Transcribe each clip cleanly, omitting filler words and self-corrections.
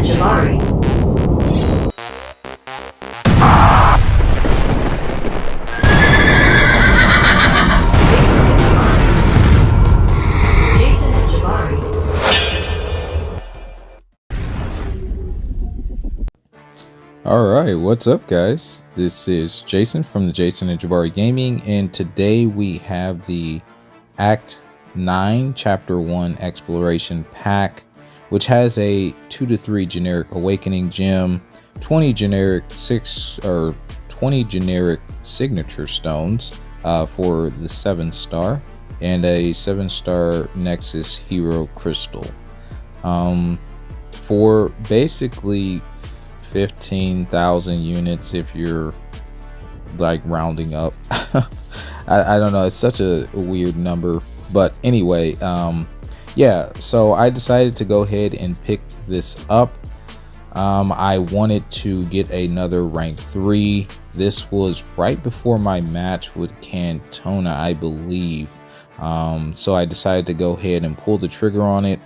Jason&Jabari. Alright, what's up guys? This is Jason from the Jason&Jabari Gaming, and today we have the Act 9 Chapter 1 Exploration Pack, which has a 2 to 3 generic Awakening Gem, 20 generic signature stones for the 7-star, and a 7-star Nexus Hero Crystal. For basically 15,000 units if you're like rounding up. I don't know, it's such a weird number, but anyway, yeah, so I decided to go ahead and pick this up. I wanted to get another rank 3. This was right before my match with Cantona, I believe. So I decided to go ahead and pull the trigger on it.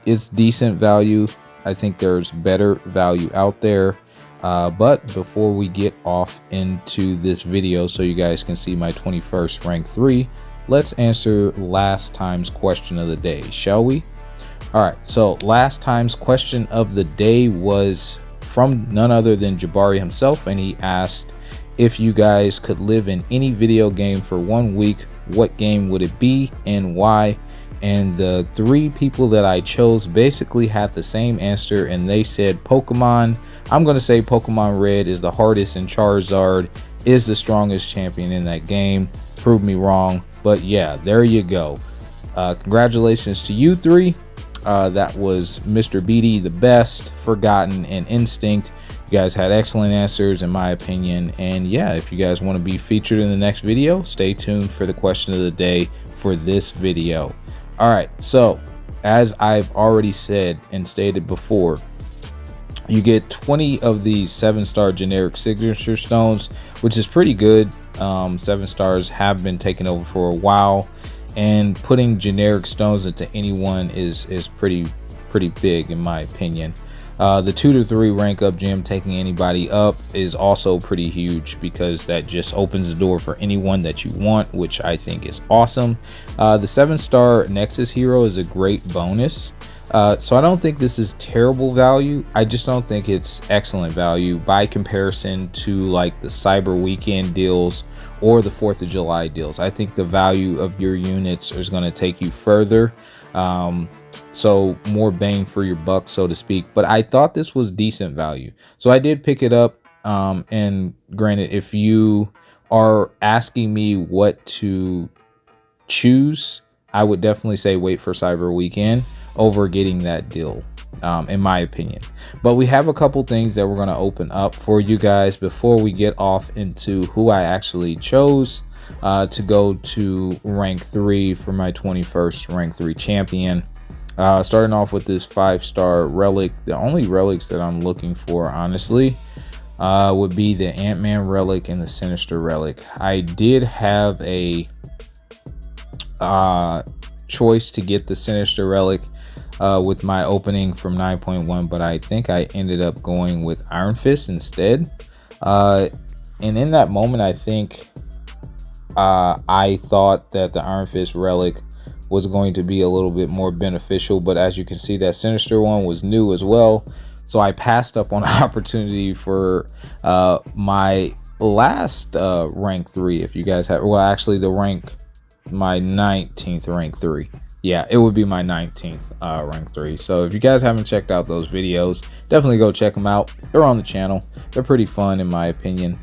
It's decent value. I think there's better value out there, but before we get off into this video so you guys can see my 21st rank 3, let's answer last time's question of the day, shall we? All right, so last time's question of the day was from none other than Jabari himself, and he asked, if you guys could live in any video game for 1 week, what game would it be and why? And the 3 people that I chose basically had the same answer, and they said Pokemon. I'm going to say Pokemon Red is the hardest, and Charizard is the strongest champion in that game. Prove me wrong, but yeah, there you go. Congratulations to you 3. That was Mr. BD, the Best, Forgotten, and Instinct. You guys had excellent answers in my opinion, and yeah, if you guys want to be featured in the next video, stay tuned for the question of the day for this video. All right, so as I've already said and stated before, you get 20 of these 7-star generic signature stones, which is pretty good. 7 stars have been taken over for a while, and putting generic stones into anyone is pretty big in my opinion. The 2 to 3 rank up gem taking anybody up is also pretty huge, because that just opens the door for anyone that you want, which I think is awesome. The 7-star Nexus Hero is a great bonus. So I don't think this is terrible value. I just don't think it's excellent value by comparison to like the Cyber Weekend deals or the 4th of July deals. I think the value of your units is going to take you further. So more bang for your buck, so to speak. But I thought this was decent value, so I did pick it up. And granted, if you are asking me what to choose, I would definitely say wait for Cyber Weekend over getting that deal, in my opinion. But we have a couple things that we're going to open up for you guys before we get off into who I actually chose to go to rank 3 for my 21st rank 3 champion. Starting off with this 5-star relic. The only relics that I'm looking for, honestly, would be the Ant-Man relic and the Sinister relic. I did have a choice to get the Sinister relic with my opening from 9.1, but I think I ended up going with Iron Fist instead. And in that moment, I think I thought that the Iron Fist relic was going to be a little bit more beneficial, but as you can see, that Sinister one was new as well, so I passed up on an opportunity for my last rank 3. If you guys have, well, actually my 19th rank 3. Yeah, it would be my 19th rank 3. So if you guys haven't checked out those videos, definitely go check them out. They're on the channel. They're pretty fun in my opinion.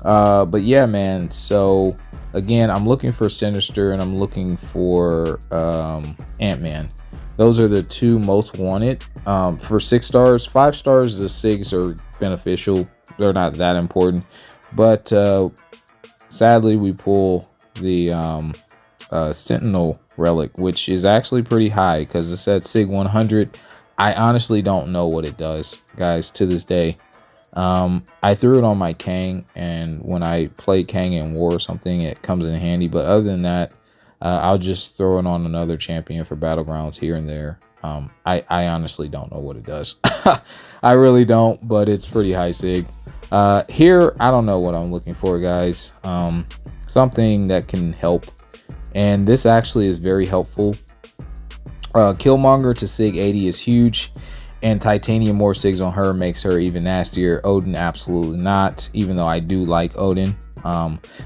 But yeah, man, so again, I'm looking for Sinister and I'm looking for Ant-Man. Those are the 2 most wanted. For 6 stars, 5 stars, the SIGs are beneficial. They're not that important. But sadly, we pull the Sentinel relic, which is actually pretty high because it's at SIG 100. I honestly don't know what it does, guys, to this day. I threw it on my Kang, and when I play Kang in war or something, it comes in handy. But other than that, I'll just throw it on another champion for battlegrounds here and there. I honestly don't know what it does. I really don't, but it's pretty high sig. Here, I don't know what I'm looking for, guys. Something that can help, and this actually is very helpful. Killmonger to Sig 80 is huge, and Titanium more Sigs on her makes her even nastier. Odin, absolutely not, even though I do like Odin.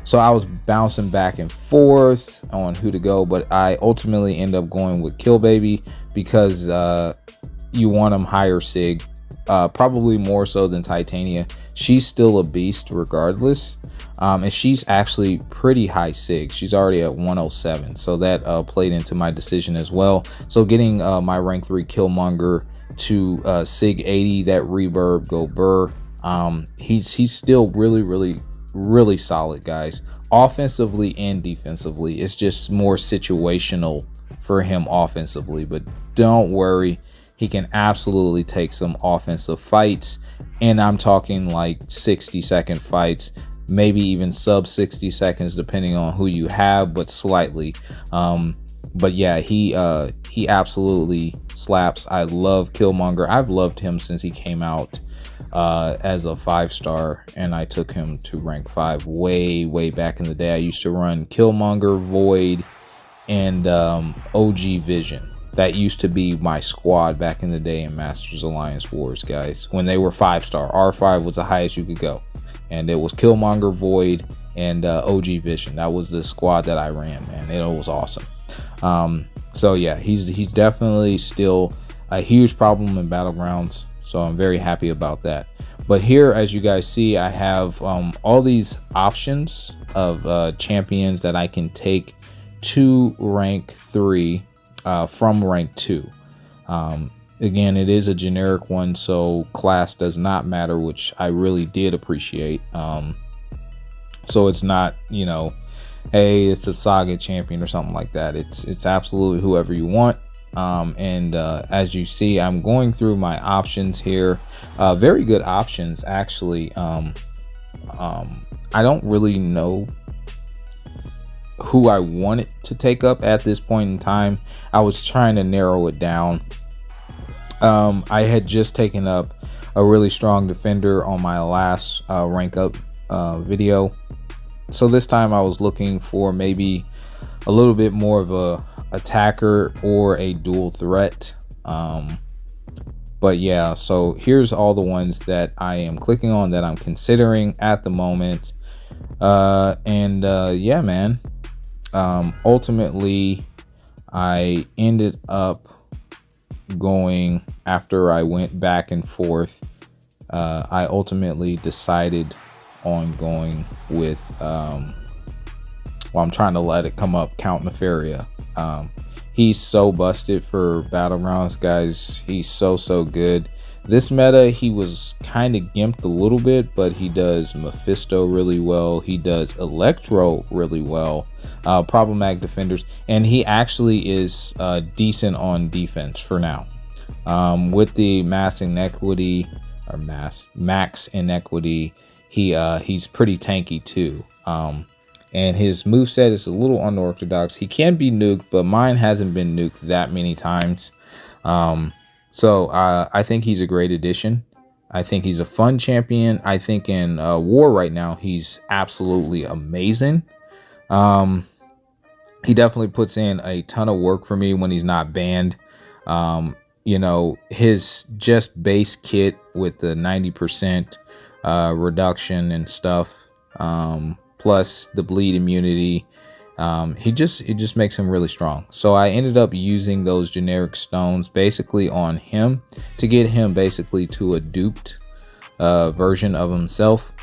So I was bouncing back and forth on who to go, but I ultimately end up going with Kill Baby because you want them higher Sig, probably more so than Titania. She's still a beast regardless. And she's actually pretty high Sig. She's already at 107, so that played into my decision as well. So getting my rank 3 Killmonger to Sig 80, that reverb go burr. He's still really solid, guys, offensively and defensively. It's just more situational for him offensively, but don't worry, he can absolutely take some offensive fights, and I'm talking like 60-second fights, maybe even sub 60 seconds depending on who you have, but slightly. But yeah, he absolutely slaps. I love Killmonger. I've loved him since he came out as a 5-star, and I took him to rank 5 way back in the day. I used to run Killmonger, Void, and OG Vision. That used to be my squad back in the day in Masters Alliance Wars, guys, when they were 5-star. R5 was the highest you could go, and it was Killmonger, Void, and OG Vision. That was the squad that I ran, man. It was awesome. So yeah, he's definitely still a huge problem in Battlegrounds, so I'm very happy about that. But here, as you guys see, I have all these options of champions that I can take to rank 3 from rank 2. Again, it is a generic one, so class does not matter, which I really did appreciate. So it's not, you know, hey, it's a Saga champion or something like that. It's absolutely whoever you want. As you see, I'm going through my options here. Very good options, actually. I don't really know who I wanted to take up at this point in time. I was trying to narrow it down. I had just taken up a really strong defender on my last rank up video, so this time I was looking for maybe a little bit more of a attacker or a dual threat. But yeah, so here's all the ones that I am clicking on that I'm considering at the moment. Yeah, man, ultimately I ended up going, after I went back and forth, I ultimately decided on going with well, I'm trying to let it come up, Count Nefaria. He's so busted for Battlegrounds, guys. He's so good. This meta, he was kind of gimped a little bit, but he does Mephisto really well. He does Electro really well. Problematic defenders, and he actually is decent on defense for now. With the max inequity, he's pretty tanky too. And his moveset is a little unorthodox. He can be nuked, but mine hasn't been nuked that many times. So I think he's a great addition. I think he's a fun champion. I think in war right now, he's absolutely amazing. He definitely puts in a ton of work for me when he's not banned. You know, his just base kit with the 90% reduction and stuff, plus the bleed immunity, it just makes him really strong. So I ended up using those generic stones basically on him to get him basically to a duped version of himself,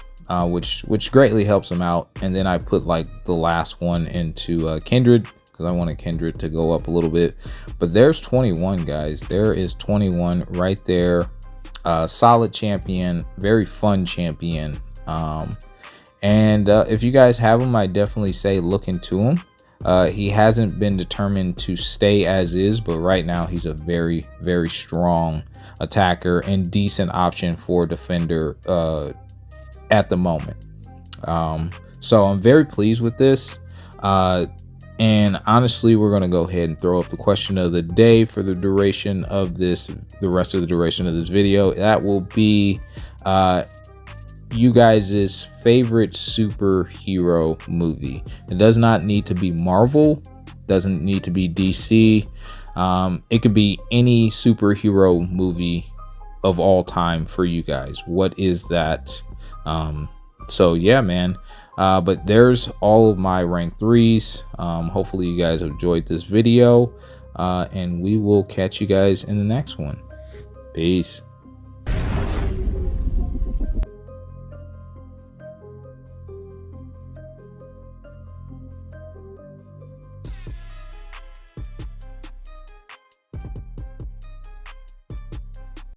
which greatly helps him out. And then I put like the last one into Kindred, because I wanted Kindred to go up a little bit. But there's 21, guys. There is 21 right there. Solid champion, very fun champion. If you guys have him, I definitely say look into him. He hasn't been determined to stay as is, but right now he's a very strong attacker and decent option for defender at the moment. So I'm very pleased with this. And honestly, we're going to go ahead and throw up the question of the day for the duration of this, the rest of the duration of this video. That will be you guys' favorite superhero movie. It does not need to be Marvel, doesn't need to be DC. It could be any superhero movie of all time for you guys. What is that? So yeah, man. But there's all of my rank 3s. Hopefully you guys have enjoyed this video, and we will catch you guys in the next one. Peace.